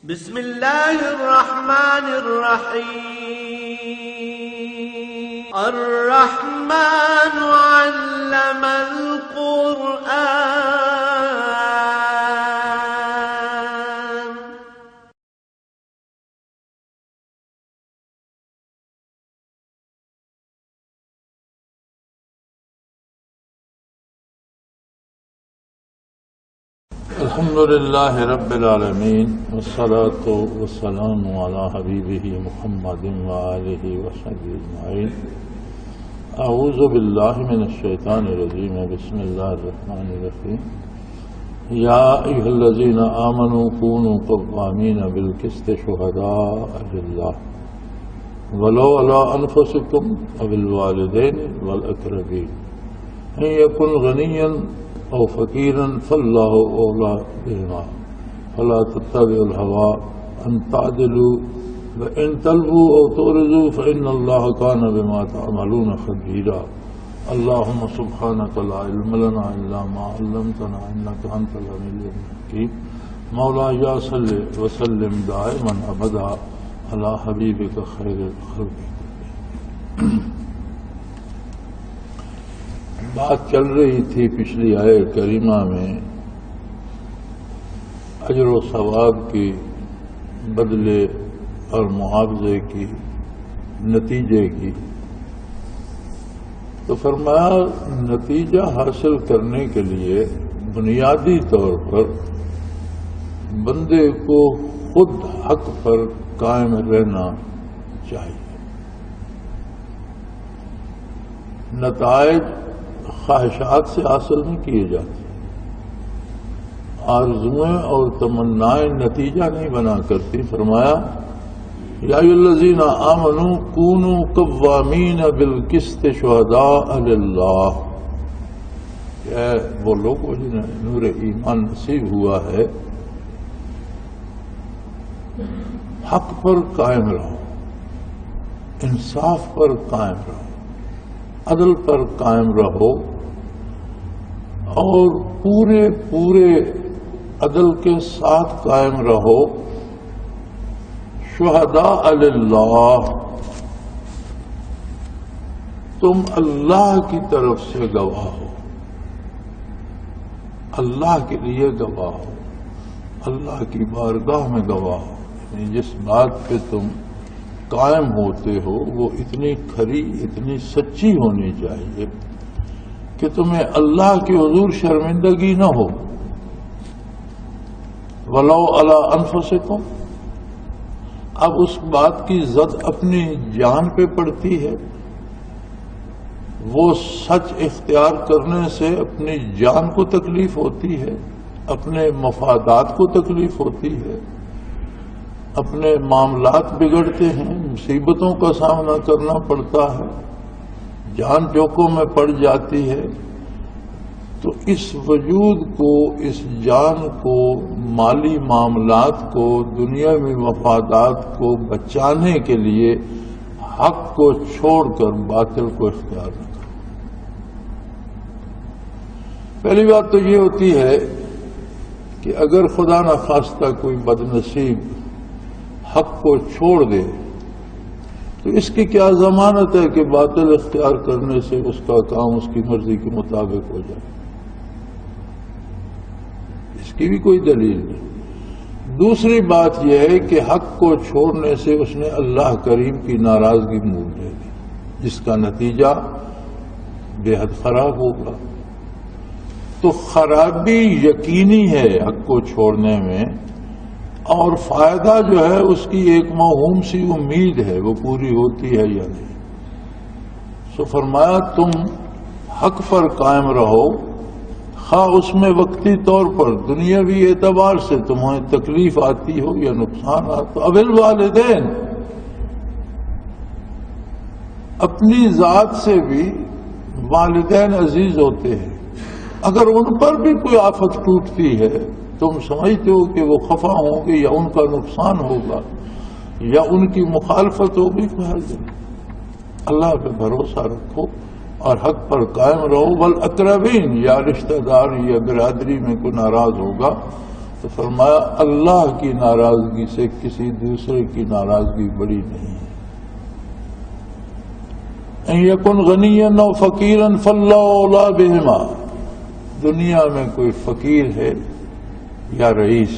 بسم اللہ الرحمن الرحیم الرحمن علم القرآن الحمد للہ رب العالمین والصلاة والسلام علی حبیبہ محمد وآلہ وصحبہ اجمعین. اعوذ باللہ من الشیطان الرجیم. بسم اللہ الرحمن الرحیم. یا ایھا الذین آمنوا کونوا قوامین بالقسط شہداء للہ ولو علی انفسکم او الوالدین والاقربین ان یکن غنیا او فقیرا فاللہ اولی بہما فلا تتبعوا الہوی ان تعدلوا وان تلووا او تعرضوا فان اللہ کان بما تعملون خبیرا. اللہم سبحانک لا علم لنا الا ما علمتنا انک انت العلیم الحکیم. مولایا صلی وسلم دائما ابدا علی حبیبک خیر الخلق. بات چل رہی تھی پچھلی آیت کریمہ میں اجر و ثواب کی، بدلے اور معاوضے کی، نتیجے کی. تو فرمایا نتیجہ حاصل کرنے کے لیے بنیادی طور پر بندے کو خود حق پر قائم رہنا چاہیے. نتائج خواہشات سے حاصل نہیں کیے جاتے، آرزوئیں اور تمنائیں نتیجہ نہیں بنا کرتی. فرمایا یا ایھا الذین آمنوا کونوا قوامین بالقسط شہداء للہ. اے وہ لوگ جنہیں نور ایمان نصیب ہوا ہے، حق پر قائم رہو، انصاف پر قائم رہو، عدل پر قائم رہو اور پورے عدل کے ساتھ قائم رہو. شہداء للہ، تم اللہ کی طرف سے گواہ ہو، اللہ کے لیے گواہ ہو، اللہ کی بارگاہ میں گواہ ہو. یعنی جس بات پہ تم قائم ہوتے ہو وہ اتنی کھری، اتنی سچی ہونی چاہیے کہ تمہیں اللہ کے حضور شرمندگی نہ ہو. ولو علی انفسکم، اب اس بات کی زد اپنی جان پہ پڑتی ہے. وہ سچ اختیار کرنے سے اپنی جان کو تکلیف ہوتی ہے، اپنے مفادات کو تکلیف ہوتی ہے، اپنے معاملات بگڑتے ہیں، مصیبتوں کا سامنا کرنا پڑتا ہے، جان جوکھوں میں پڑ جاتی ہے. تو اس وجود کو، اس جان کو، مالی معاملات کو، دنیاوی مفادات کو بچانے کے لیے حق کو چھوڑ کر باطل کو اختیار نہ کرو. پہلی بات تو یہ ہوتی ہے کہ اگر خدا نخواستہ کوئی بد نصیب حق کو چھوڑ دے تو اس کی کیا ضمانت ہے کہ باطل اختیار کرنے سے اس کا کام اس کی مرضی کے مطابق ہو جائے؟ اس کی بھی کوئی دلیل نہیں. دوسری بات یہ ہے کہ حق کو چھوڑنے سے اس نے اللہ کریم کی ناراضگی مول لے لی، جس کا نتیجہ بے حد خراب ہوگا. تو خرابی یقینی ہے حق کو چھوڑنے میں، اور فائدہ جو ہے اس کی ایک موہوم سی امید ہے، وہ پوری ہوتی ہے یا نہیں. سو فرمایا تم حق پر قائم رہو، خواہ اس میں وقتی طور پر دنیاوی اعتبار سے تمہیں تکلیف آتی ہو یا نقصان آتا ہو. اب الوالدین، اپنی ذات سے بھی والدین عزیز ہوتے ہیں. اگر ان پر بھی کوئی آفت ٹوٹتی ہے تم سمجھتے ہو کہ وہ خفا ہوں گے یا ان کا نقصان ہوگا یا ان کی مخالفت ہوگی، اللہ پہ بھروسہ رکھو اور حق پر قائم رہو. والاقربین، یا رشتہ دار یا برادری میں کوئی ناراض ہوگا تو تو فرمایا اللہ کی ناراضگی سے کسی دوسرے کی ناراضگی بڑی نہیں ہے. ان یکن غنیا او فقیرا فاللہ اولی بہما. دنیا میں کوئی فقیر ہے یا رئیس،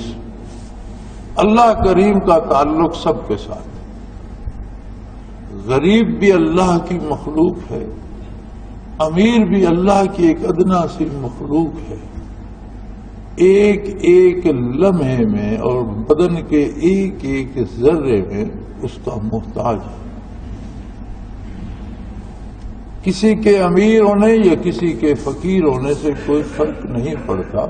اللہ کریم کا تعلق سب کے ساتھ. غریب بھی اللہ کی مخلوق ہے، امیر بھی اللہ کی ایک ادنا سی مخلوق ہے. ایک ایک لمحے میں اور بدن کے ایک ایک ذرے میں اس کا محتاج ہے. کسی کے امیر ہونے یا کسی کے فقیر ہونے سے کوئی فرق نہیں پڑتا.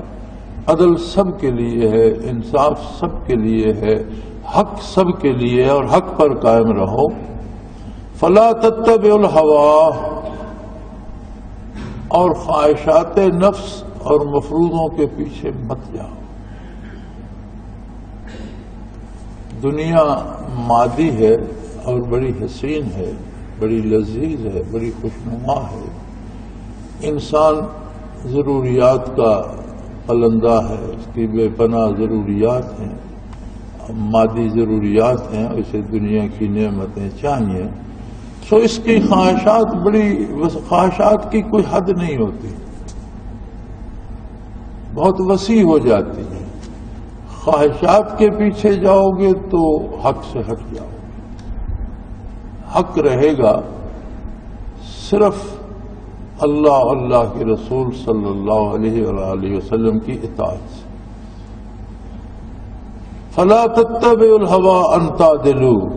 عدل سب کے لیے ہے، انصاف سب کے لیے ہے، حق سب کے لیے ہے، اور حق پر قائم رہو. فلا تتبعوا الہوی، اور خواہشات نفس اور مفروضوں کے پیچھے مت جاؤ. دنیا مادی ہے اور بڑی حسین ہے، بڑی لذیذ ہے، بڑی خوشنما ہے. انسان ضروریات کا پلندہ ہے، اس کی بے پناہ ضروریات ہیں، مادی ضروریات ہیں، اسے دنیا کی نعمتیں چاہیے. سو اس کی خواہشات خواہشات کی کوئی حد نہیں ہوتی، بہت وسیع ہو جاتی ہے. خواہشات کے پیچھے جاؤ گے تو حق سے ہٹ جاؤ گے. حق رہے گا صرف اللہ اللہ کے رسول صلی اللہ علیہ وآلہ وسلم کی اطاعت سے. فلا تتبعوا الہوی ان تعدلوا،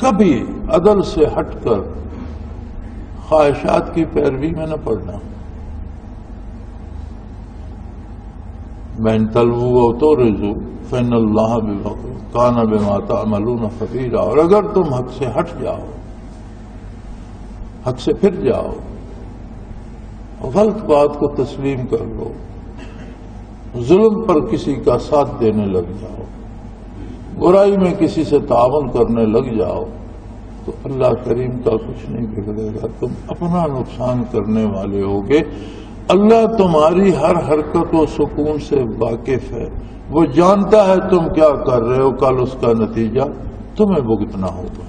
کبھی عدل سے ہٹ کر خواہشات کی پیروی میں نہ پڑنا. وَإِن تَلْوُوا أَوْ تُعْرِضُوا فَإِنَّ اللَّهَ كَانَ بِمَا تَعْمَلُونَ خَبِيرًا. اور اگر تم حق سے ہٹ جاؤ، حق سے پھر جاؤ، غلط بات کو تسلیم کر لو، ظلم پر کسی کا ساتھ دینے لگ جاؤ، برائی میں کسی سے تعاون کرنے لگ جاؤ، تو اللہ کریم کا کچھ نہیں بگڑے گا. تم اپنا نقصان کرنے والے ہوگے. اللہ تمہاری ہر حرکت و سکون سے واقف ہے. وہ جانتا ہے تم کیا کر رہے ہو، کل اس کا نتیجہ تمہیں بھگتنا ہوگا.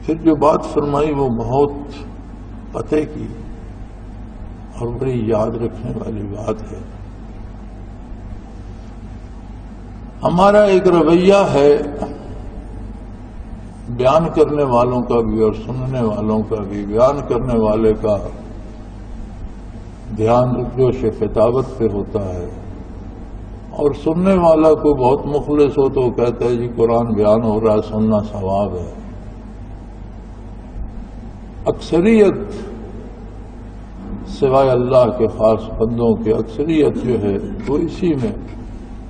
پھر جو بات فرمائی وہ بہت پتے کی اور بڑی یاد رکھنے والی بات ہے. ہمارا ایک رویہ ہے بیان کرنے والوں کا بھی اور سننے والوں کا بھی. بیان کرنے والے کا دھیان جوش خطابت پہ ہوتا ہے، اور سننے والا کو بہت مخلص ہو تو وہ کہتا ہے جی قرآن بیان ہو رہا ہے، سننا ثواب ہے. اکثریت سوائے اللہ کے خاص بندوں کے اکثریت جو ہے وہ اسی میں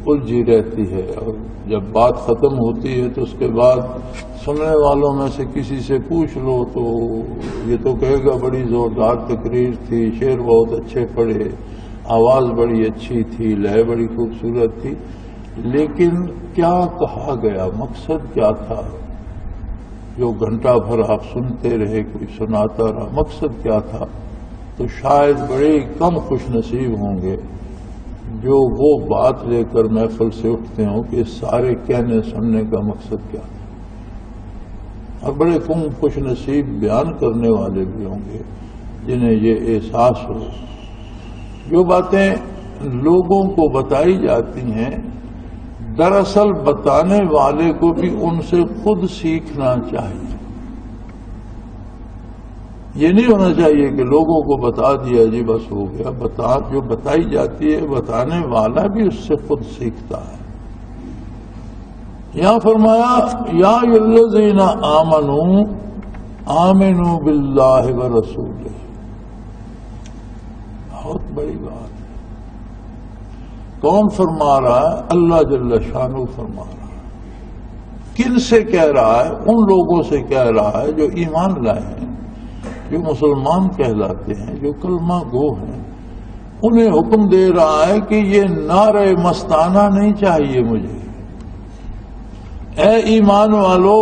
الجھی رہتی ہے. اور جب بات ختم ہوتی ہے تو اس کے بعد سننے والوں میں سے کسی سے پوچھ لو تو یہ تو کہے گا بڑی زوردار تقریر تھی، شعر بہت اچھے پڑھے، آواز بڑی اچھی تھی، لہے بڑی خوبصورت تھی، لیکن کیا کہا گیا، مقصد کیا تھا؟ جو گھنٹہ بھر آپ سنتے رہے، کوئی سناتا رہا، مقصد کیا تھا؟ تو شاید بڑے کم خوش نصیب ہوں گے جو وہ بات لے کر محفل سے اٹھتے ہوں کہ سارے کہنے سننے کا مقصد کیا تھا. اور بڑے کم خوش نصیب بیان کرنے والے بھی ہوں گے جنہیں یہ احساس ہو جو باتیں لوگوں کو بتائی جاتی ہیں دراصل بتانے والے کو بھی ان سے خود سیکھنا چاہیے. یہ نہیں ہونا چاہیے کہ لوگوں کو بتا دیا جی بس ہو گیا. جو بتائی جاتی ہے بتانے والا بھی اس سے خود سیکھتا ہے. یہاں فرمایا یا الذین آمنوا آمنوا باللہ ورسولہ. بہت بڑی بات ہے. کون فرما رہا ہے؟ اللہ جل شانہ فرما رہا ہے. کن سے کہہ رہا ہے؟ ان لوگوں سے کہہ رہا ہے جو ایمان لائے ہیں، جو مسلمان کہلاتے ہیں، جو کلمہ گو ہیں. انہیں حکم دے رہا ہے کہ یہ نعرہ مستانہ نہیں چاہیے مجھے. اے ایمان والو،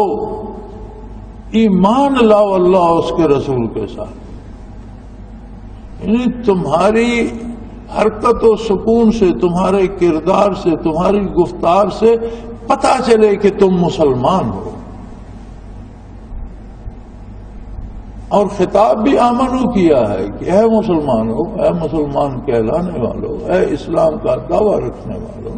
ایمان لاؤ اللہ اس کے رسول کے ساتھ. یعنی تمہاری حرکت و سکون سے، تمہارے کردار سے، تمہاری گفتار سے پتہ چلے کہ تم مسلمان ہو. اور خطاب بھی آمنو کیا ہے کہ اے مسلمانوں، اے مسلمان کہلانے والوں، اے اسلام کا دعویٰ رکھنے والوں،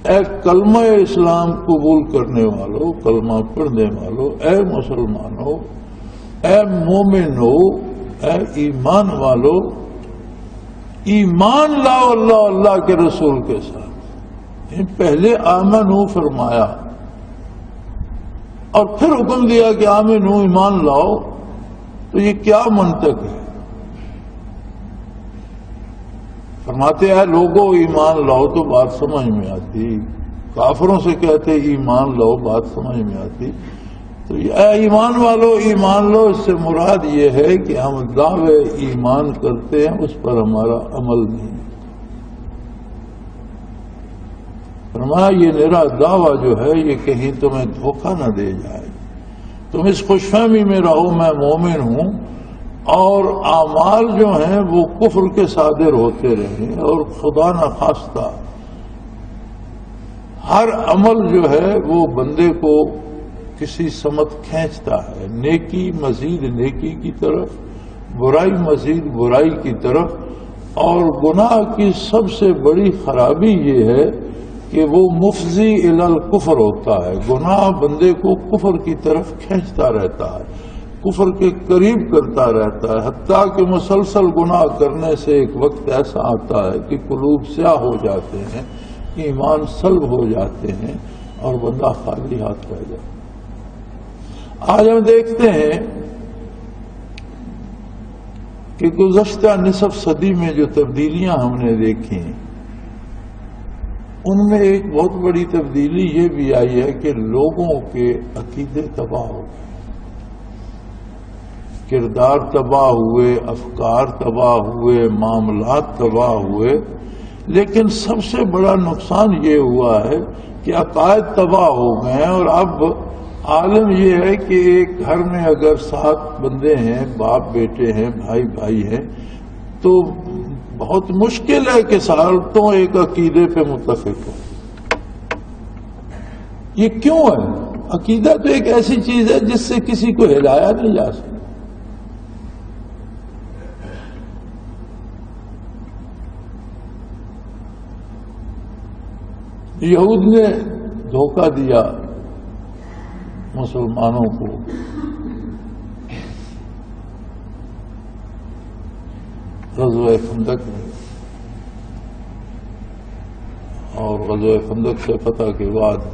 اے کلمہ اسلام قبول کرنے والوں، کلمہ پڑھنے والوں، اے مسلمانوں، اے مومنو، اے ایمان والو، ایمان لاؤ اللہ اللہ کے رسول کے ساتھ. پہلے آمنو فرمایا اور پھر حکم دیا کہ آمنو، ایمان لاؤ. تو یہ کیا منطق ہے؟ فرماتے ہیں لوگوں ایمان لاؤ تو بات سمجھ میں آتی، کافروں سے کہتے ایمان لاؤ بات سمجھ میں آتی. تو اے ایمان والو ایمان لو، اس سے مراد یہ ہے کہ ہم دعوے ایمان کرتے ہیں، اس پر ہمارا عمل نہیں. فرمایا یہ میرا دعویٰ جو ہے یہ کہیں تمہیں دھوکہ نہ دے جائے، تم اس خوش فہمی میں رہو میں مومن ہوں، اور اعمال جو ہیں وہ کفر کے صادر ہوتے رہیں، اور خدا نخواستہ ہر عمل جو ہے وہ بندے کو کسی سمت کھینچتا ہے، نیکی مزید نیکی کی طرف، برائی مزید برائی کی طرف. اور گناہ کی سب سے بڑی خرابی یہ ہے کہ وہ مفضی الی الکفر ہوتا ہے. گناہ بندے کو کفر کی طرف کھینچتا رہتا ہے، کفر کے قریب کرتا رہتا ہے، حتیٰ کہ مسلسل گناہ کرنے سے ایک وقت ایسا آتا ہے کہ قلوب سیاہ ہو جاتے ہیں، ایمان سلب ہو جاتے ہیں، اور بندہ خالی ہاتھ رہ جاتا ہے. آج ہم دیکھتے ہیں کہ گزشتہ نصف صدی میں جو تبدیلیاں ہم نے دیکھی ان میں ایک بہت بڑی تبدیلی یہ بھی آئی ہے کہ لوگوں کے عقیدے تباہ ہو گئے، کردار تباہ ہوئے، افکار تباہ ہوئے، معاملات تباہ ہوئے. لیکن سب سے بڑا نقصان یہ ہوا ہے کہ عقائد تباہ ہو گئے ہیں. اور اب عالم یہ ہے کہ ایک گھر میں اگر 7 بندے ہیں، باپ بیٹے ہیں، بھائی بھائی ہیں، تو بہت مشکل ہے کہ سالتوں ایک عقیدے پہ متفق ہو. یہ کیوں ہے؟ عقیدہ تو ایک ایسی چیز ہے جس سے کسی کو ہلایا نہیں جا سکتا. یہود نے دھوکہ دیا مسلمانوں کو، غزوہ خندق میں، اور غزوہ خندق سے فتح کے بعد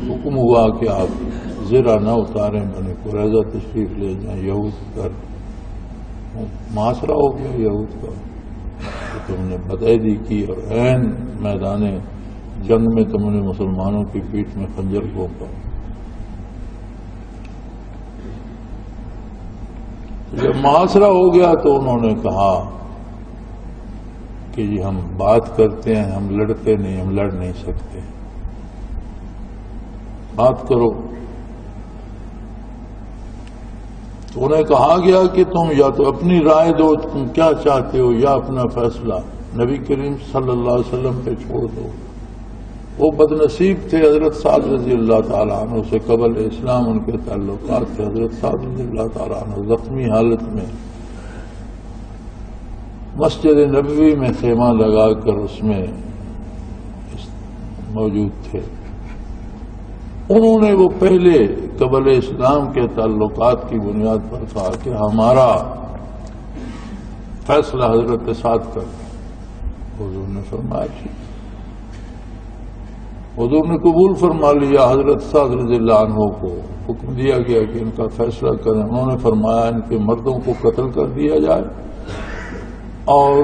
حکم ہوا کہ آپ زرہ نہ اتاریں، بنی قریظہ تشریف لے جائیں. یہود پر معاشرہ ہو گیا یہود کا کہ تم نے بدعہدی کی، اور عین میدان جنگ میں تم نے مسلمانوں کی پیٹھ میں خنجر گھونپا. جب محاصرہ ہو گیا تو انہوں نے کہا کہ جی ہم بات کرتے ہیں، ہم لڑتے نہیں، ہم لڑ نہیں سکتے، بات کرو. تو انہیں کہا گیا کہ تم یا تو اپنی رائے دو، تم کیا چاہتے ہو، یا اپنا فیصلہ نبی کریم صلی اللہ علیہ وسلم پہ چھوڑ دو. وہ بد نصیب تھے، حضرت سعد رضی اللہ تعالیٰ عنہ سے قبل اسلام ان کے تعلقات تھے. حضرت سعد رضی اللہ تعالیٰ عنہ زخمی حالت میں مسجد نبوی میں خیمہ لگا کر اس میں موجود تھے. انہوں نے وہ پہلے قبل اسلام کے تعلقات کی بنیاد پر کہا کہ ہمارا فیصلہ حضرت سعد کر. حضور نے فرمایا، حضور نے قبول فرما لیا. حضرت سعد رضی اللہ عنہ کو حکم دیا گیا کہ ان کا فیصلہ کریں. انہوں نے فرمایا ان کے مردوں کو قتل کر دیا جائے اور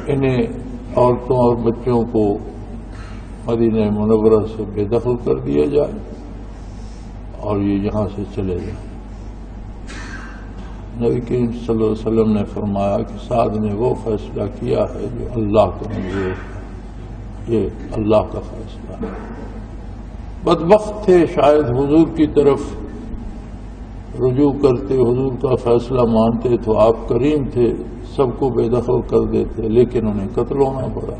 انہیں عورتوں اور بچوں کو مدینہ منورہ سے بے دخل کر دیا جائے اور یہ یہاں سے چلے جائیں. نبی کریم صلی اللہ علیہ وسلم نے فرمایا کہ سعد نے وہ فیصلہ کیا ہے جو اللہ کو منظور ہے، یہ اللہ کا فیصلہ ہے. بدبخت تھے، شاید حضور کی طرف رجوع کرتے، حضور کا فیصلہ مانتے تو آپ کریم تھے، سب کو بے دخل کر دیتے، لیکن انہیں قتل ہونا پڑا۔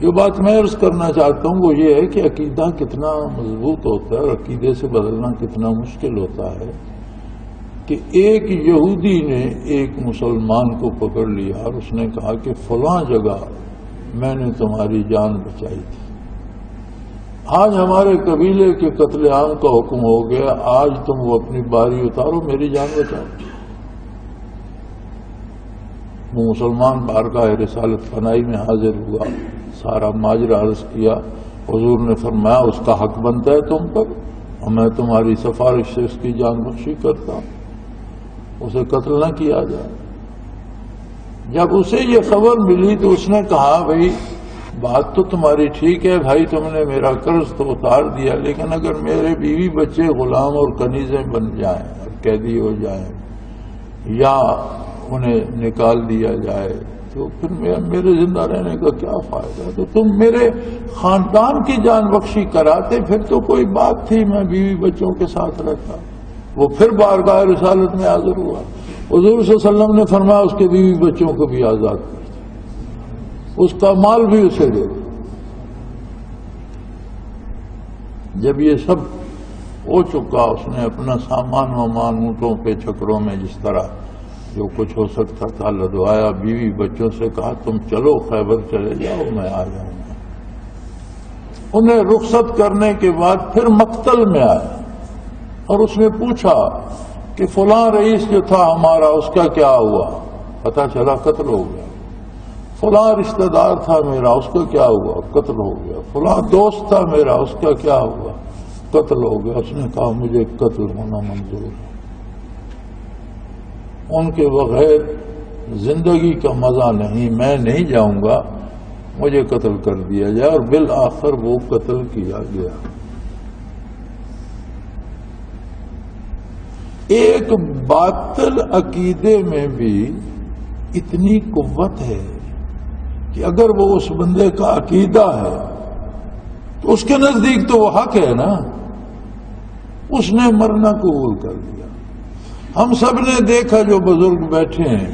جو بات میں عرض کرنا چاہتا ہوں وہ یہ ہے کہ عقیدہ کتنا مضبوط ہوتا ہے اور عقیدے سے بدلنا کتنا مشکل ہوتا ہے کہ ایک یہودی نے ایک مسلمان کو پکڑ لیا اور اس نے کہا کہ فلاں جگہ میں نے تمہاری جان بچائی تھی، آج ہمارے قبیلے کے قتل عام کا حکم ہو گیا، آج تم وہ اپنی باری اتارو، میری جان بچاؤ۔ وہ مسلمان بارگاہ رسالت پناہی میں حاضر ہوا، سارا ماجرا عرض کیا، حضور نے فرمایا اس کا حق بنتا ہے تم پر اور میں تمہاری سفارش سے اس کی جان بخشی کرتا ہوں، اسے قتل نہ کیا جائے۔ جب اسے یہ خبر ملی تو اس نے کہا بھائی بات تو تمہاری ٹھیک ہے بھائی، تم نے میرا قرض تو اتار دیا، لیکن اگر میرے بیوی بچے غلام اور کنیزیں بن جائیں اور قیدی ہو جائیں یا انہیں نکال دیا جائے تو پھر میرے زندہ رہنے کا کیا فائدہ؟ تو تم میرے خاندان کی جان بخشی کراتے پھر تو کوئی بات تھی، میں بیوی بچوں کے ساتھ رہتا۔ وہ پھر بارگاہ رسالت میں حاضر ہوا، حضور صلی اللہ علیہ وسلم نے فرمایا اس کے بیوی بچوں کو بھی آزاد کر دو، اس کا مال بھی اسے دے دو۔ جب یہ سب ہو چکا اس نے اپنا سامان وامان اونٹوں پہ چھکڑوں میں جس طرح جو کچھ ہو سکتا تھا لدوایا، بیوی بچوں سے کہا تم چلو خیبر چلے جاؤ، میں آ جاؤں گا۔ انہیں رخصت کرنے کے بعد پھر مقتل میں آیا اور اس نے پوچھا کہ فلاں رئیس جو تھا ہمارا اس کا کیا ہوا؟ پتہ چلا قتل ہو گیا۔ فلاں رشتہ دار تھا میرا اس کا کیا ہوا؟ قتل ہو گیا۔ فلاں دوست تھا میرا اس کا کیا ہوا؟ قتل ہو گیا۔ اس نے کہا مجھے قتل ہونا منظور ہے، ان کے بغیر زندگی کا مزہ نہیں، میں نہیں جاؤں گا، مجھے قتل کر دیا جائے۔ اور بالآخر وہ قتل کیا گیا۔ ایک باطل عقیدے میں بھی اتنی قوت ہے کہ اگر وہ اس بندے کا عقیدہ ہے تو اس کے نزدیک تو وہ حق ہے نا، اس نے مرنا قبول کر لیا۔ ہم سب نے دیکھا جو بزرگ بیٹھے ہیں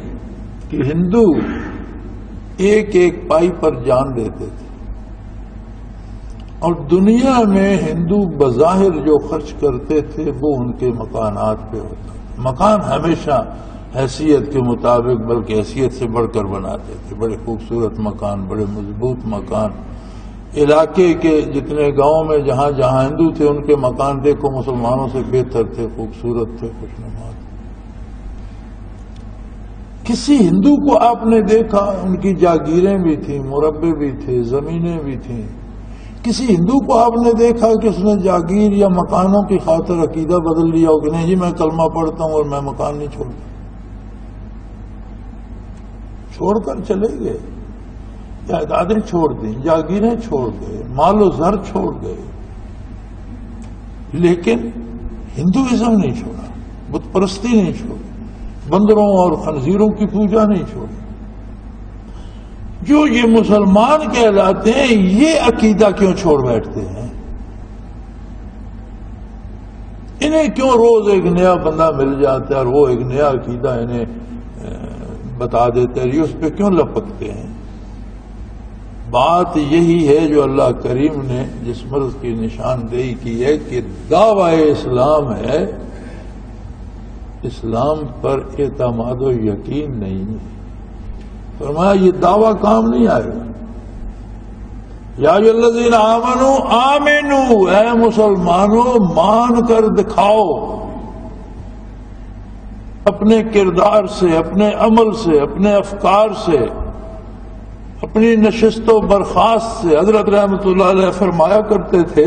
کہ ہندو ایک ایک پائی پر جان دیتے تھے، اور دنیا میں ہندو بظاہر جو خرچ کرتے تھے وہ ان کے مکانات پہ ہوتا تھا۔ مکان ہمیشہ حیثیت کے مطابق بلکہ حیثیت سے بڑھ کر بناتے تھے، بڑے خوبصورت مکان، بڑے مضبوط مکان۔ علاقے کے جتنے گاؤں میں جہاں جہاں ہندو تھے ان کے مکان دیکھو مسلمانوں سے بہتر تھے، خوبصورت تھے، خوشنما تھے۔ کسی ہندو کو آپ نے دیکھا ان کی جاگیریں بھی تھیں، مربے بھی تھے، زمینیں بھی تھیں۔ کسی ہندو کو آپ نے دیکھا کہ اس نے جاگیر یا مکانوں کی خاطر عقیدہ بدل لیا ہو کہ نہیں جی میں کلمہ پڑھتا ہوں اور میں مکان نہیں چھوڑتا، چھوڑ کر چلے گئے، جائیدادیں چھوڑ دیں، جاگیریں چھوڑ گئے، مال و زر چھوڑ گئے، لیکن ہندوازم نہیں چھوڑا، بت پرستی نہیں چھوڑی، بندروں اور خنزیروں کی پوجا نہیں چھوڑی۔ جو یہ مسلمان کہلاتے ہیں یہ عقیدہ کیوں چھوڑ بیٹھتے ہیں؟ انہیں کیوں روز ایک نیا بندہ مل جاتا ہے اور وہ ایک نیا عقیدہ انہیں بتا دیتے ہیں، اس پہ کیوں لپکتے ہیں؟ بات یہی ہے جو اللہ کریم نے جس مرض کی نشاندہی کی ہے کہ دعوی اسلام ہے، اسلام پر اعتماد و یقین نہیں ہے۔ فرمایا یہ دعویٰ کام نہیں آئے گا۔ یا ایھا الذین آمنوا آمنوا، اے مسلمانوں مان کر دکھاؤ، اپنے کردار سے، اپنے عمل سے، اپنے افکار سے، اپنی نشست و برخاست سے۔ حضرت رحمت اللہ علیہ فرمایا کرتے تھے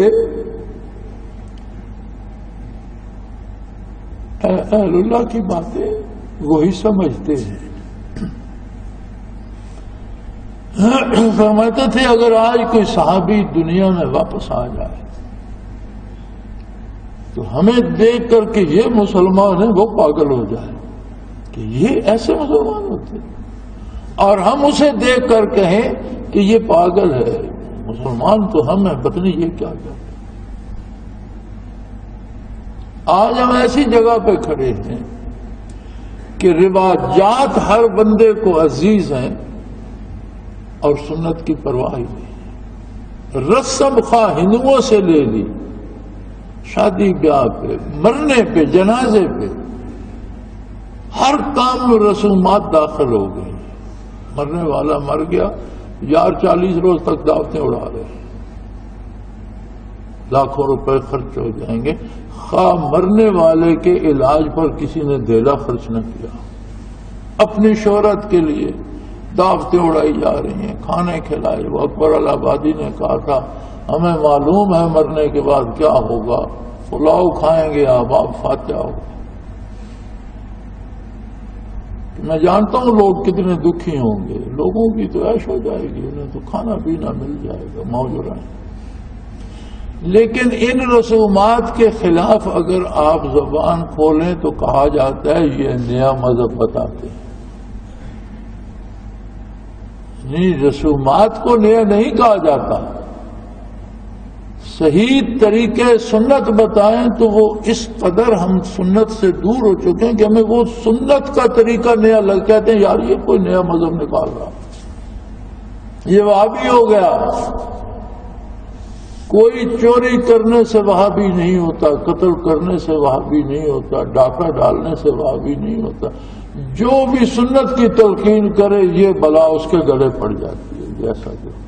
اہل اللہ کی باتیں وہی سمجھتے ہیں۔ فرماتے تھے اگر آج کوئی صحابی دنیا میں واپس آ جائے تو ہمیں دیکھ کر کہ یہ مسلمان ہیں وہ پاگل ہو جائے کہ یہ ایسے مسلمان ہوتے ہیں، اور ہم اسے دیکھ کر کہیں کہ یہ پاگل ہے، مسلمان تو ہم ہیں، پتہ نہیں یہ کیا کہتے ہیں۔ آج ہم ایسی جگہ پہ کھڑے ہیں کہ رواجات ہر بندے کو عزیز ہیں اور سنت کی پرواہ ہی نہیں۔ رسم خواہ ہندوؤں سے لے لی، شادی بیاہ پہ، مرنے پہ، جنازے پہ، ہر کام میں رسومات داخل ہو گئی۔ مرنے والا مر گیا، یار 40 روز تک دعوتیں اڑا رہے ہیں، لاکھوں روپے خرچ ہو جائیں گے، خواہ مرنے والے کے علاج پر کسی نے دھیلا خرچ نہ کیا، اپنی شہرت کے لیے دعوتیں اڑائی جا رہی ہیں، کھانے کھلائے۔ وہ اکبر آبادی نے کہا تھا ہمیں معلوم ہے مرنے کے بعد کیا ہوگا، پلاؤ کھائیں گے آپ فاتحہ ہوگا۔ میں جانتا ہوں لوگ کتنے دکھی ہوں گے، لوگوں کی تو عیش ہو جائے گی، انہیں تو کھانا پینا مل جائے گا، موج رہیں۔ لیکن ان رسومات کے خلاف اگر آپ زبان کھولیں تو کہا جاتا ہے یہ نیا مذہب بتاتے ہیں۔ نہیں، رسومات کو نیا نہیں کہا جاتا، صحیح طریقے سنت بتائیں تو وہ اس قدر ہم سنت سے دور ہو چکے ہیں کہ ہمیں وہ سنت کا طریقہ نیا لگ کہتے ہیں یار یہ کوئی نیا مذہب نکال رہا، یہ وہابی ہو گیا۔ کوئی چوری کرنے سے وہابی نہیں ہوتا، قتل کرنے سے وہابی نہیں ہوتا، ڈاکہ ڈالنے سے وہابی نہیں ہوتا۔ جو بھی سنت کی تلقین کرے یہ بلا اس کے گلے پڑ جاتی ہے۔ جیسا کہ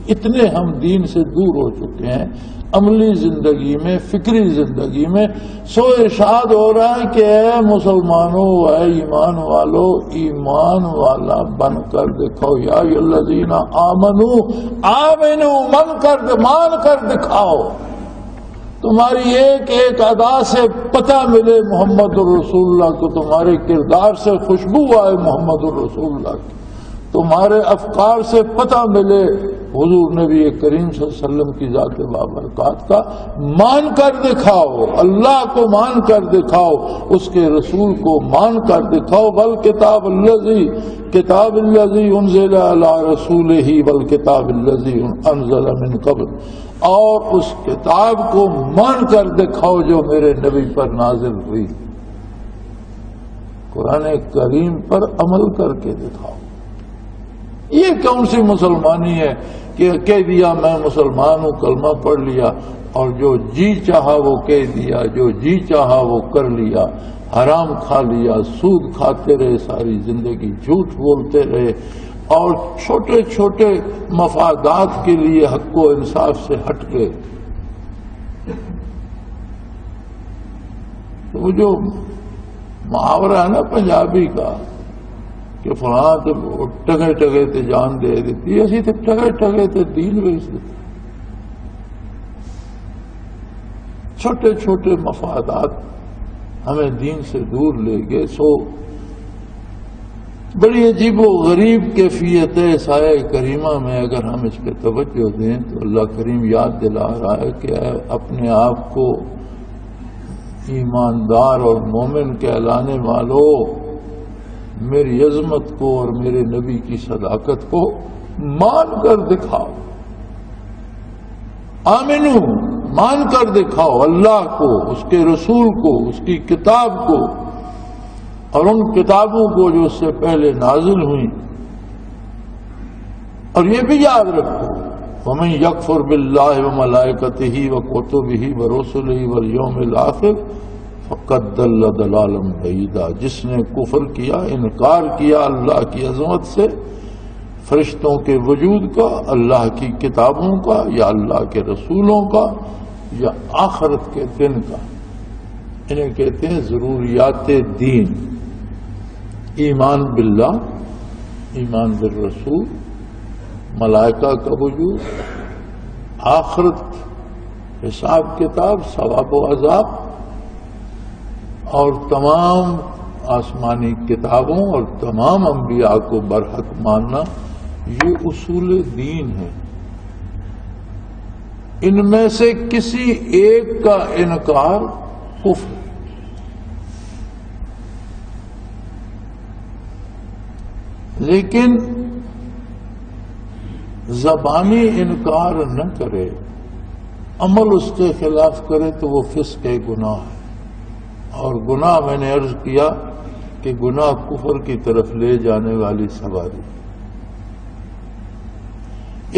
اتنے ہم دین سے دور ہو چکے ہیں عملی زندگی میں، فکری زندگی میں۔ سو ارشاد ہو رہا ہے کہ اے مسلمانوں، اے ایمان والو، ایمان والا بن کر دکھاؤ۔ یا الذین آمنو، آمنو، مان کر دکھاؤ۔ تمہاری ایک ایک ادا سے پتہ ملے محمد الرسول اللہ کو، تمہارے کردار سے خوشبو آئے محمد الرسول اللہ کی، تمہارے افکار سے پتہ ملے حضور نبی کریم صلی اللہ علیہ وسلم کی ذات بابرکات کا۔ مان کر دکھاؤ، اللہ کو مان کر دکھاؤ، اس کے رسول کو مان کر دکھاؤ۔ کتاب الذی انزل علی رسولہ والکتاب الذی انزل من قبل، اور اس کتاب کو مان کر دکھاؤ جو میرے نبی پر نازل ہوئی۔ قرآن کریم پر عمل کر کے دکھاؤ۔ یہ کون سی مسلمانی ہے کہ کہہ دیا میں مسلمان ہوں، کلمہ پڑھ لیا، اور جو جی چاہا وہ کہہ دیا، جو جی چاہا وہ کر لیا، حرام کھا لیا، سود کھاتے رہے ساری زندگی، جھوٹ بولتے رہے، اور چھوٹے چھوٹے مفادات کے لیے حق و انصاف سے ہٹ گئے۔ تو وہ جو محاورہ ہے نا پنجابی کا کہ فلاں تو ٹگے ٹگے تے جان دے دیتی، اسی تے ٹگے ٹگے تے دین ویچ دیتے۔ چھوٹے چھوٹے مفادات ہمیں دین سے دور لے گئے۔ سو بڑی عجیب و غریب کیفیت ہے سایہ کریمہ میں، اگر ہم اس پہ توجہ دیں تو اللہ کریم یاد دلا رہا ہے کہ اپنے آپ کو ایماندار اور مومن کہلانے والوں، میری عظمت کو اور میرے نبی کی صداقت کو مان کر دکھاؤ۔ آمنو، مان کر دکھاؤ اللہ کو، اس کے رسول کو، اس کی کتاب کو، اور ان کتابوں کو جو اس سے پہلے نازل ہوئی۔ اور یہ بھی یاد رکھو وَمَن يَكْفُرْ بِاللَّهِ وَمَلَائِكَتِهِ وَكُتُبِهِ وَرُسُلِهِ وَالْيَوْمِ الْآخِرِ فَقَدْ ضَلَّ ضَلَالًا بَعِيدًا، جس نے کفر کیا، انکار کیا اللہ کی عظمت سے، فرشتوں کے وجود کا، اللہ کی کتابوں کا، یا اللہ کے رسولوں کا، یا آخرت کے دن کا، انہیں کہتے ہیں ضروریات دین۔ ایمان باللہ، ایمان بالرسول، ملائکہ کا وجود، آخرت، حساب کتاب، ثواب و عذاب، اور تمام آسمانی کتابوں اور تمام انبیاء کو برحق ماننا، یہ اصول دین ہے۔ ان میں سے کسی ایک کا انکار کفر۔ لیکن زبانی انکار نہ کرے، عمل اس کے خلاف کرے تو وہ فسق گناہ ہے، اور گناہ میں نے عرض کیا کہ گناہ کفر کی طرف لے جانے والی سواری۔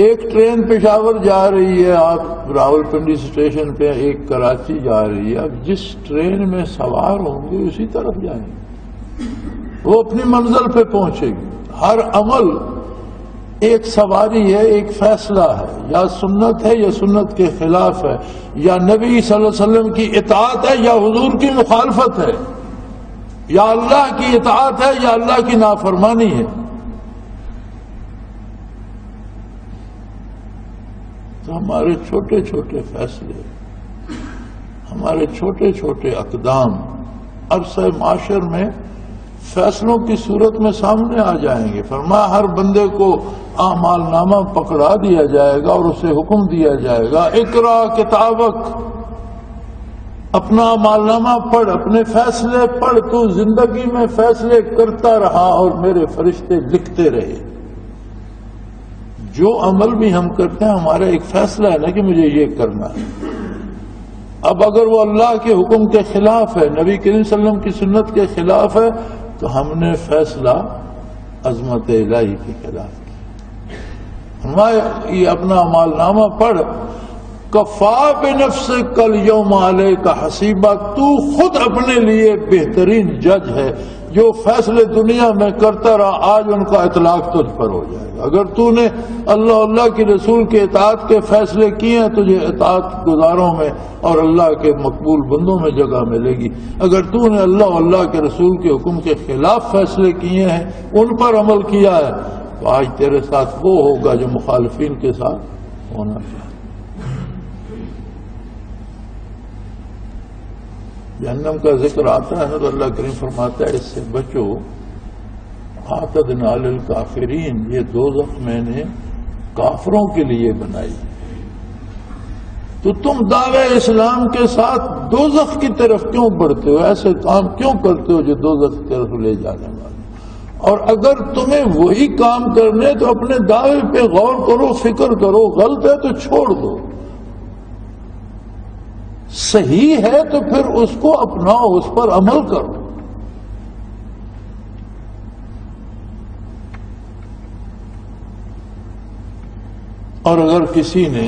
ایک ٹرین پشاور جا رہی ہے، آپ راولپنڈی اسٹیشن پہ، ایک کراچی جا رہی ہے، اب جس ٹرین میں سوار ہوں گے اسی طرف جائیں گے، وہ اپنی منزل پہ پہنچے گی۔ ہر عمل ایک سواری ہے، ایک فیصلہ ہے، یا سنت ہے یا سنت کے خلاف ہے، یا نبی صلی اللہ علیہ وسلم کی اطاعت ہے یا حضور کی مخالفت ہے، یا اللہ کی اطاعت ہے یا اللہ کی نافرمانی ہے۔ تو ہمارے چھوٹے چھوٹے فیصلے، ہمارے چھوٹے چھوٹے اقدام عرصہ معاشر میں فیصلوں کی صورت میں سامنے آ جائیں گے۔ فرمایا ہر بندے کو اعمال نامہ پکڑا دیا جائے گا اور اسے حکم دیا جائے گا، اقرا کتابک، اپنا اعمال نامہ پڑھ، اپنے فیصلے پڑھ، تو زندگی میں فیصلے کرتا رہا اور میرے فرشتے لکھتے رہے۔ جو عمل بھی ہم کرتے ہیں ہمارا ایک فیصلہ ہے نا کہ مجھے یہ کرنا ہے۔ اب اگر وہ اللہ کے حکم کے خلاف ہے، نبی کریم صلی اللہ علیہ وسلم کی سنت کے خلاف ہے، تو ہم نے فیصلہ عظمت الہی کے خلاف کیا۔ یہ اپنا اعمال نامہ پڑھ، کفا بنفسک الیوم علیک حسیبا، تو خود اپنے لیے بہترین جج ہے۔ جو فیصلے دنیا میں کرتا رہا آج ان کا اطلاق تجھ پر ہو جائے گا۔ اگر تو نے اللہ کے رسول کے اطاعت کے فیصلے کیے ہیں تجھے اطاعت گزاروں میں اور اللہ کے مقبول بندوں میں جگہ ملے گی۔ اگر تو نے اللہ کے رسول کے حکم کے خلاف فیصلے کیے ہیں، ان پر عمل کیا ہے، تو آج تیرے ساتھ وہ ہوگا جو مخالفین کے ساتھ ہونا چاہیے۔ جہنم کا ذکر آتا ہے تو اللہ کریم فرماتا ہے اس سے بچو، اعتدنا للکافرین، یہ دوزخ میں نے کافروں کے لیے بنائی۔ تو تم دعوے اسلام کے ساتھ دوزخ کی طرف کیوں بڑھتے ہو؟ ایسے کام کیوں کرتے ہو جو دوزخ کی طرف لے جانے والے؟ اور اگر تمہیں وہی کام کرنے تو اپنے دعوے پہ غور کرو، فکر کرو، غلط ہے تو چھوڑ دو، صحیح ہے تو پھر اس کو اپناؤ، اس پر عمل کرو۔ اور اگر کسی نے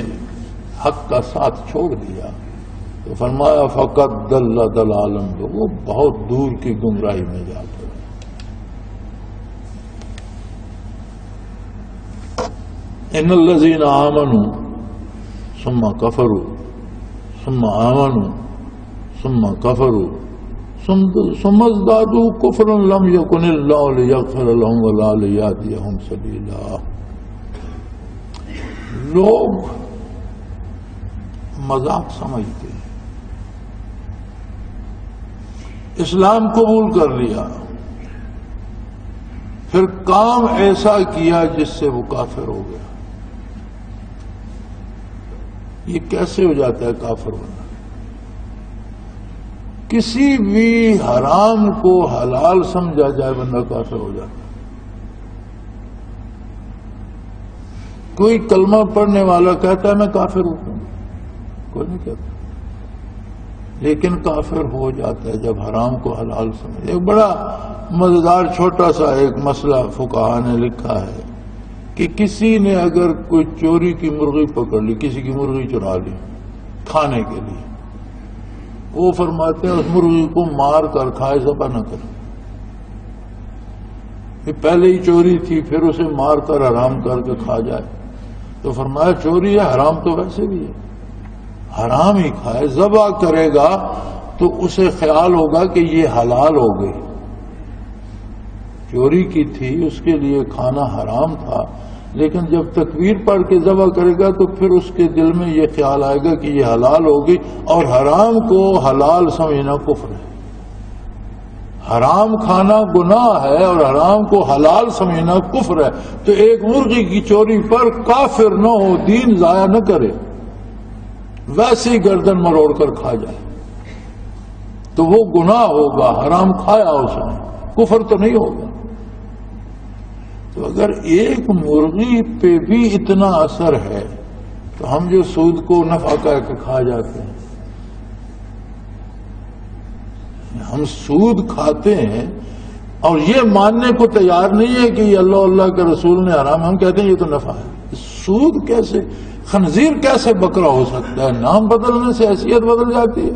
حق کا ساتھ چھوڑ دیا تو فرمایا فقط ضل ضلالا، وہ بہت دور کی گمراہی میں جاتا ہے۔ ان الذین آمنوا ثم کفروا ثم آمنوا ثم كفروا ثم ازدادوا كفرا لم يكن الله ليغفر لهم ولا ليهديهم سبيلا۔ لوگ مذاق سمجھتے ہیں، اسلام قبول کر لیا، پھر کام ایسا کیا جس سے وہ کافر ہو گیا۔ یہ کیسے ہو جاتا ہے کافر ہونا؟ کسی بھی حرام کو حلال سمجھا جائے بندہ کافر ہو جاتا ہے۔ کوئی کلمہ پڑھنے والا کہتا ہے میں کافر ہوں، کوئی نہیں کہتا، لیکن کافر ہو جاتا ہے جب حرام کو حلال سمجھے۔ ایک بڑا مزیدار چھوٹا سا ایک مسئلہ فقہا نے لکھا ہے کہ کسی نے اگر کوئی چوری کی مرغی پکڑ لی، کسی کی مرغی چرا لی کھانے کے لیے، وہ فرماتے ہیں اس مرغی کو مار کر کھائے، ذبح نہ کرے۔ یہ پہلے ہی چوری تھی، پھر اسے مار کر حرام کر کے کھا جائے تو فرمایا چوری ہے، حرام تو ویسے بھی ہے، حرام ہی کھائے۔ ذبح کرے گا تو اسے خیال ہوگا کہ یہ حلال ہو گئی، چوری کی تھی اس کے لیے کھانا حرام تھا، لیکن جب تکبیر پڑھ کے ذبح کرے گا تو پھر اس کے دل میں یہ خیال آئے گا کہ یہ حلال ہوگی، اور حرام کو حلال سمجھنا کفر ہے۔ حرام کھانا گناہ ہے اور حرام کو حلال سمجھنا کفر ہے۔ تو ایک مرغی کی چوری پر کافر نہ ہو، دین ضائع نہ کرے، ویسے ہی گردن مروڑ کر کھا جائے تو وہ گناہ ہوگا، حرام کھایا اس نے، کفر تو نہیں ہوگا۔ تو اگر ایک مرغی پہ بھی اتنا اثر ہے تو ہم جو سود کو نفع کہہ کے کھا جاتے ہیں، ہم سود کھاتے ہیں اور یہ ماننے کو تیار نہیں ہے کہ یہ اللہ اللہ کے رسول نے حرام، ہم کہتے ہیں یہ تو نفع ہے۔ سود کیسے، خنزیر کیسے بکرا ہو سکتا ہے؟ نام بدلنے سے حیثیت بدل جاتی ہے۔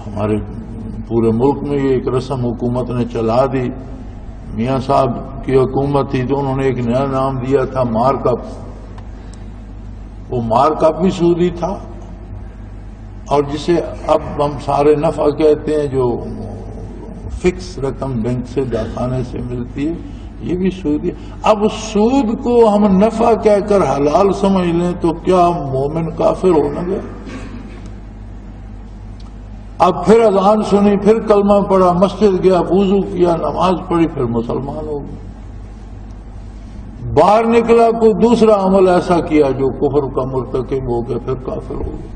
ہمارے پورے ملک میں یہ ایک رسم حکومت نے چلا دی، میاں صاحب کی حکومت تھی تو انہوں نے ایک نیا نام دیا تھا مارک اپ۔ وہ مارک اپ بھی سودی تھا، اور جسے اب ہم سارے نفع کہتے ہیں، جو فکس رقم بینک سے کھانے سے ملتی ہے، یہ بھی سود ہے۔ اب سود کو ہم نفع کہہ کر حلال سمجھ لیں تو کیا مومن کافر ہو نہ گیا؟ اب پھر اذان سنی، پھر کلمہ پڑھا، مسجد گیا، وضو کیا، نماز پڑھی، پھر مسلمان ہو گیا۔ باہر نکلا کوئی دوسرا عمل ایسا کیا جو کفر کا مرتکب ہو گیا، پھر کافر ہو گیا۔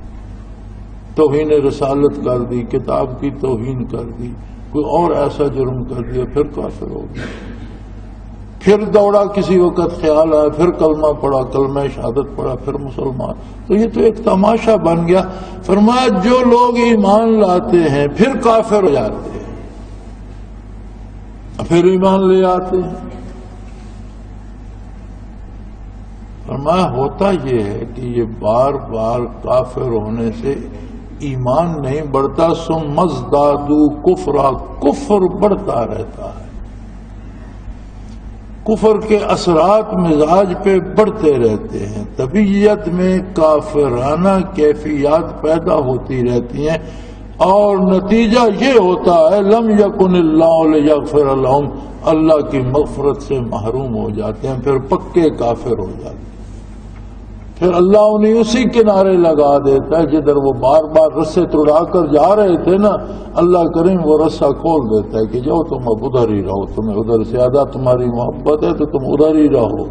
توہین رسالت کر دی، کتاب کی توہین کر دی، کوئی اور ایسا جرم کر دیا، پھر کافر ہو گیا۔ پھر دوڑا، کسی وقت خیال آیا، پھر کلمہ پڑھا، کلمہ شہادت پڑھا، پھر مسلمان۔ تو یہ تو ایک تماشا بن گیا۔ فرمایا جو لوگ ایمان لاتے ہیں پھر کافر ہو جاتے ہیں، پھر ایمان لے آتے ہیں۔ فرمایا ہوتا یہ ہے کہ یہ بار بار کافر ہونے سے ایمان نہیں بڑھتا، ثم ازدادوا کفرا، کفر بڑھتا رہتا ہے۔ کفر کے اثرات مزاج پہ بڑھتے رہتے ہیں، طبیعت میں کافرانہ کیفیات پیدا ہوتی رہتی ہیں، اور نتیجہ یہ ہوتا ہے لم یکن اللہ لیغفر لہم، اللہ کی مغفرت سے محروم ہو جاتے ہیں، پھر پکے کافر ہو جاتے ہیں۔ پھر اللہ انہیں اسی کنارے لگا دیتا ہے جدھر وہ بار بار رسے توڑا کر جا رہے تھے نا، اللہ کریم وہ رسہ کھول دیتا ہے کہ جاؤ تم اب ادھر ہی رہو، تمہیں ادھر سے زیادہ تمہاری محبت ہے تو تم ادھر ہی رہو۔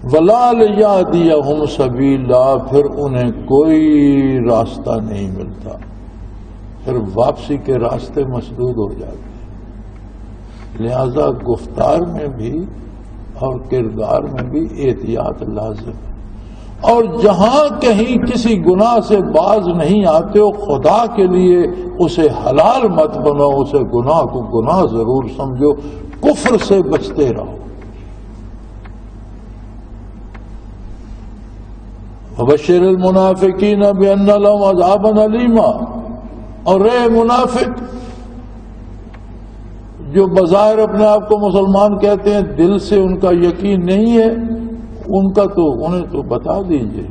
وَلَا لِيَهْدِيَهُمْ سَبِيلًا، پھر انہیں کوئی راستہ نہیں ملتا، پھر واپسی کے راستے مسدود ہو جاتے ہیں۔ لہذا گفتار میں بھی اور کردار میں بھی احتیاط لازم ہے، اور جہاں کہیں کسی گناہ سے باز نہیں آتے ہو، خدا کے لیے اسے حلال مت بنو، اسے گناہ کو گناہ ضرور سمجھو، کفر سے بچتے رہو۔ وَبَشِّرِ الْمُنَافِقِينَ بِأَنَّ لَهُمْ عَذَابًا أَلِيمًا، اور رہے منافق جو بظاہر اپنے آپ کو مسلمان کہتے ہیں، دل سے ان کا یقین نہیں ہے، ان کا تو انہیں تو بتا دیجئے،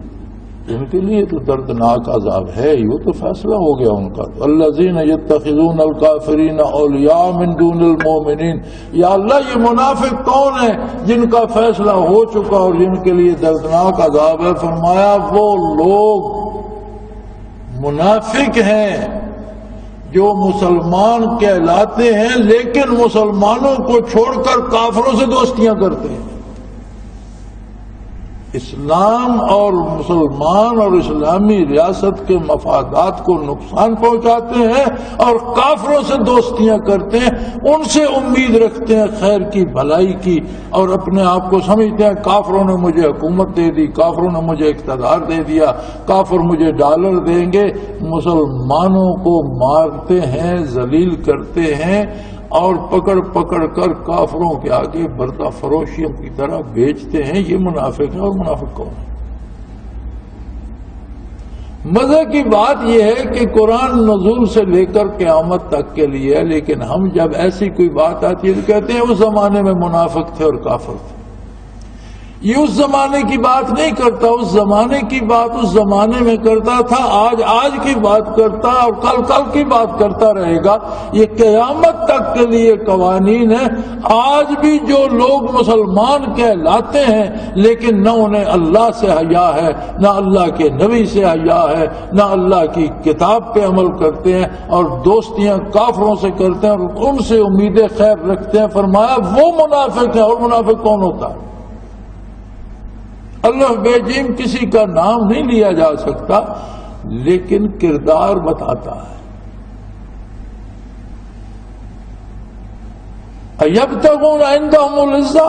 ان کے لیے تو دردناک عذاب ہے، یہ تو فیصلہ ہو گیا ان کا۔ الذین یتخذون الکافرین اولیاء من دون المؤمنین، یا اللہ یہ منافق کون ہے جن کا فیصلہ ہو چکا اور جن کے لیے دردناک عذاب ہے؟ فرمایا وہ لوگ منافق ہیں جو مسلمان کہلاتے ہیں لیکن مسلمانوں کو چھوڑ کر کافروں سے دوستیاں کرتے ہیں، اسلام اور مسلمان اور اسلامی ریاست کے مفادات کو نقصان پہنچاتے ہیں اور کافروں سے دوستیاں کرتے ہیں، ان سے امید رکھتے ہیں خیر کی، بھلائی کی، اور اپنے آپ کو سمجھتے ہیں کافروں نے مجھے حکومت دے دی، کافروں نے مجھے اقتدار دے دیا، کافر مجھے ڈالر دیں گے۔ مسلمانوں کو مارتے ہیں، ذلیل کرتے ہیں، اور پکڑ پکڑ کر کافروں کے آگے بردہ فروشیوں کی طرح بیچتے ہیں۔ یہ منافق ہے، اور منافق کون ہے؟ مزے کی بات یہ ہے کہ قرآن نزول سے لے کر قیامت تک کے لیے ہے، لیکن ہم جب ایسی کوئی بات آتی ہے تو کہتے ہیں اس زمانے میں منافق تھے اور کافر تھے۔ یہ اس زمانے کی بات نہیں کرتا، اس زمانے کی بات اس زمانے میں کرتا تھا، آج کی بات کرتا اور کل کی بات کرتا رہے گا۔ یہ قیامت تک کے لیے قوانین ہیں۔ آج بھی جو لوگ مسلمان کہلاتے ہیں لیکن نہ انہیں اللہ سے حیا ہے، نہ اللہ کے نبی سے حیا ہے، نہ اللہ کی کتاب پہ عمل کرتے ہیں، اور دوستیاں کافروں سے کرتے ہیں اور ان سے امید خیر رکھتے ہیں، فرمایا وہ منافق ہیں۔ اور منافق کون ہوتا ہے؟ اللہ بے جیم کسی کا نام نہیں لیا جا سکتا، لیکن کردار بتاتا ہے۔ یبتغون عندهم العزہ،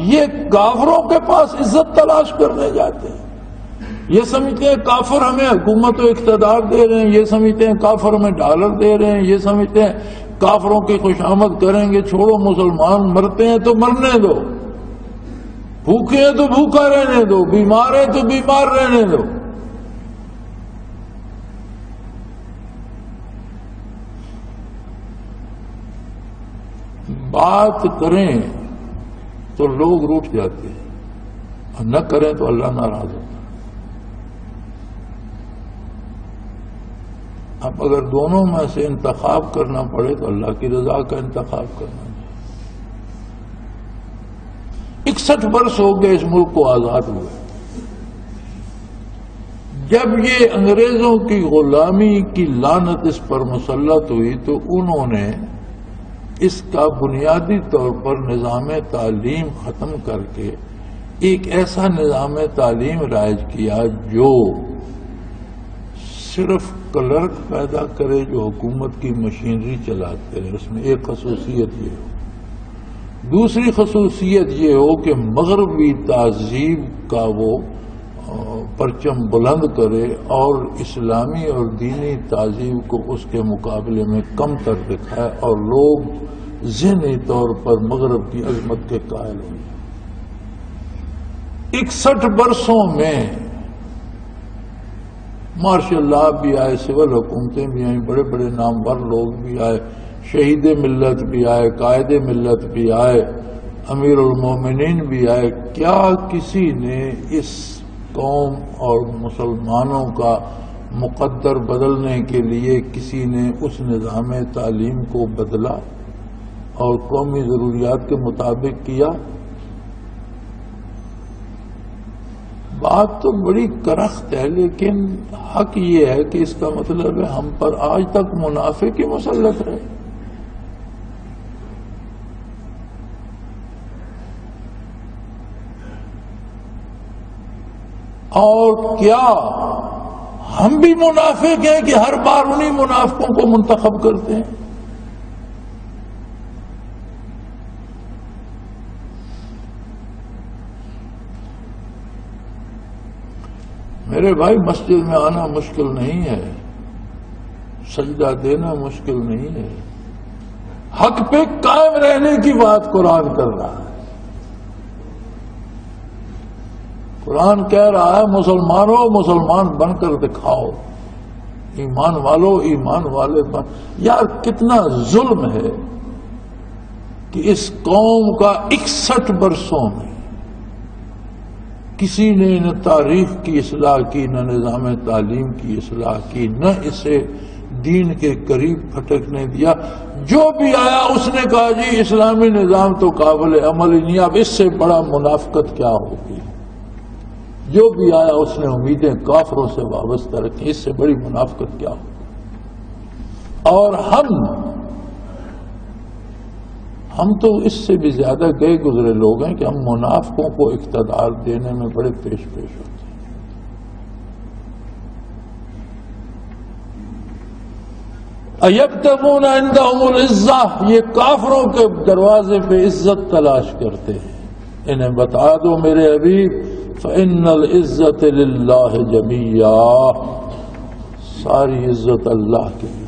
یہ کافروں کے پاس عزت تلاش کرنے جاتے ہیں. یہ سمجھتے ہیں کافر ہمیں حکومت و اقتدار دے رہے ہیں، یہ سمجھتے ہیں کافر ہمیں ڈالر دے رہے ہیں، یہ سمجھتے ہیں کافروں کی خوشامد کریں گے. چھوڑو، مسلمان مرتے ہیں تو مرنے دو، بھوکے ہیں تو بھوکا رہنے دو، بیمار ہیں تو بیمار رہنے دو. بات کریں تو لوگ روٹھ جاتے ہیں اور نہ کریں تو اللہ ناراض ہوتا ہے. اب اگر دونوں میں سے انتخاب کرنا پڑے تو اللہ کی رضا کا انتخاب کرنا چاہیے. 61 برس ہو گئے اس ملک کو آزاد ہوئے. جب یہ انگریزوں کی غلامی کی لعنت اس پر مسلط ہوئی تو انہوں نے اس کا بنیادی طور پر نظام تعلیم ختم کر کے ایک ایسا نظام تعلیم رائج کیا جو صرف کلرک پیدا کرے جو حکومت کی مشینری چلاتے ہیں. اس میں ایک خصوصیت یہ ہو. دوسری خصوصیت یہ ہو کہ مغربی تہذیب کا وہ پرچم بلند کرے اور اسلامی اور دینی تہذیب کو اس کے مقابلے میں کم تر دکھائے اور لوگ ذہنی طور پر مغرب کی عظمت کے قائل ہوں. 61 برسوں میں ماشاء اللہ بھی آئے، سول حکومتیں بھی آئیں، بڑے بڑے نامور لوگ بھی آئے، شہید ملت بھی آئے، قائد ملت بھی آئے، امیر المومنین بھی آئے. کیا کسی نے اس قوم اور مسلمانوں کا مقدر بدلنے کے لیے کسی نے اس نظام تعلیم کو بدلا اور قومی ضروریات کے مطابق کیا؟ بات تو بڑی کرخت ہے، لیکن حق یہ ہے کہ اس کا مطلب ہے ہم پر آج تک منافع کی مسلط ہے. اور کیا ہم بھی منافق ہیں کہ ہر بار انہی منافقوں کو منتخب کرتے ہیں؟ میرے بھائی، مسجد میں آنا مشکل نہیں ہے، سجدہ دینا مشکل نہیں ہے. حق پہ قائم رہنے کی بات قرآن کر رہا ہے. قرآن کہہ رہا ہے مسلمانوں مسلمان بن کر دکھاؤ، ایمان والو ایمان والے بن. یار کتنا ظلم ہے کہ اس قوم کا 61 برسوں میں کسی نے نہ تاریخ کی اصلاح کی، نہ نظام تعلیم کی اصلاح کی، نہ اسے دین کے قریب پھٹکنے دیا. جو بھی آیا اس نے کہا جی اسلامی نظام تو قابل عمل ہی نہیں، اب اس سے بڑا منافقت کیا ہوگی. جو بھی آیا اس نے امیدیں کافروں سے وابستہ رکھی، اس سے بڑی منافقت کیا ہوگی. اور ہم تو اس سے بھی زیادہ گئے گزرے لوگ ہیں کہ ہم منافقوں کو اقتدار دینے میں بڑے پیش ہوتے ہیں. ایبتغون عندهم العزہ، یہ کافروں کے دروازے پہ عزت تلاش کرتے ہیں. انہیں بتا دو میرے حبیب، فإن العزت للہ جمیعا، ساری عزت اللہ کے لیے.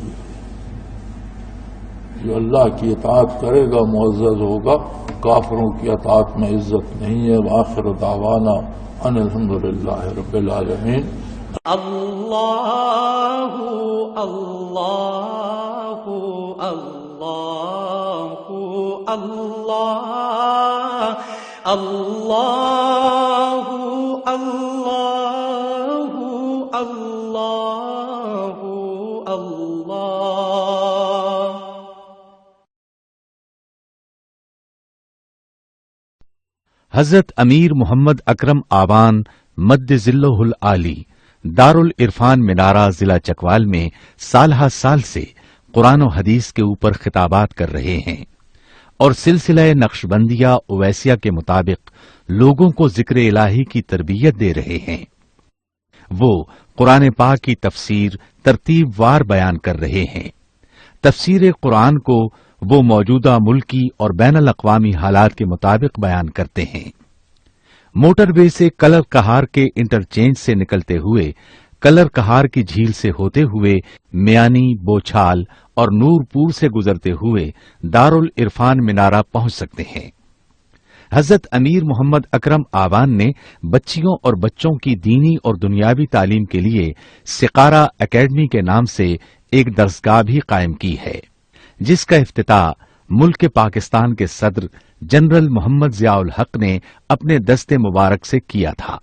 جو اللہ کی اطاعت کرے گا معزز ہوگا، کافروں کی اطاعت میں عزت نہیں ہے. وآخر دعوانا ان الحمدللہ رب العالمین. اللہ اللہ اللہ اللہ اللہ اللہ اللہ اللہ. حضرت امیر محمد اکرم آوان مد ذلہ العالی دارالعرفان منارہ ضلع چکوال میں سالہ سال سے قرآن و حدیث کے اوپر خطابات کر رہے ہیں اور سلسلہ نقشبندیہ اویسیہ کے مطابق لوگوں کو ذکر الہی کی تربیت دے رہے ہیں. وہ قرآن پاک کی تفسیر ترتیب وار بیان کر رہے ہیں. تفسیر قرآن کو وہ موجودہ ملکی اور بین الاقوامی حالات کے مطابق بیان کرتے ہیں۔ موٹر وے سے کلر کہار کے انٹرچینج سے نکلتے ہوئے کلر کہار کی جھیل سے ہوتے ہوئے میانی، بوچھال اور نور پور سے گزرتے ہوئے دارالعرفان منارہ پہنچ سکتے ہیں۔ حضرت امیر محمد اکرم آوان نے بچیوں اور بچوں کی دینی اور دنیاوی تعلیم کے لیے سقارہ اکیڈمی کے نام سے ایک درسگاہ بھی قائم کی ہے، جس کا افتتاح ملک پاکستان کے صدر جنرل محمد ضیاء الحق نے اپنے دست مبارک سے کیا تھا۔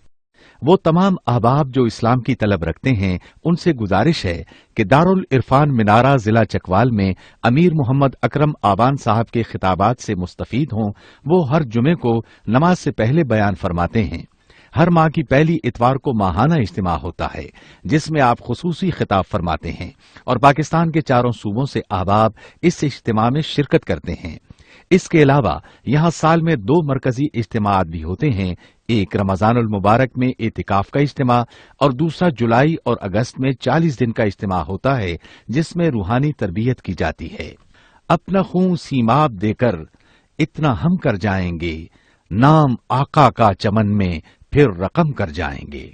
وہ تمام احباب جو اسلام کی طلب رکھتے ہیں ان سے گزارش ہے کہ دارالعرفان منارہ ضلع چکوال میں امیر محمد اکرم آوان صاحب کے خطابات سے مستفید ہوں۔ وہ ہر جمعے کو نماز سے پہلے بیان فرماتے ہیں۔ ہر ماہ کی پہلی اتوار کو ماہانہ اجتماع ہوتا ہے جس میں آپ خصوصی خطاب فرماتے ہیں اور پاکستان کے چاروں صوبوں سے احباب اس اجتماع میں شرکت کرتے ہیں۔ اس کے علاوہ یہاں سال میں 2 مرکزی اجتماعات بھی ہوتے ہیں، ایک رمضان المبارک میں اعتکاف کا اجتماع اور دوسرا جولائی اور اگست میں 40 دن کا اجتماع ہوتا ہے جس میں روحانی تربیت کی جاتی ہے۔ اپنا خون سیماب دے کر اتنا ہم کر جائیں گے، نام آقا کا چمن میں پھر رقم کر جائیں گے۔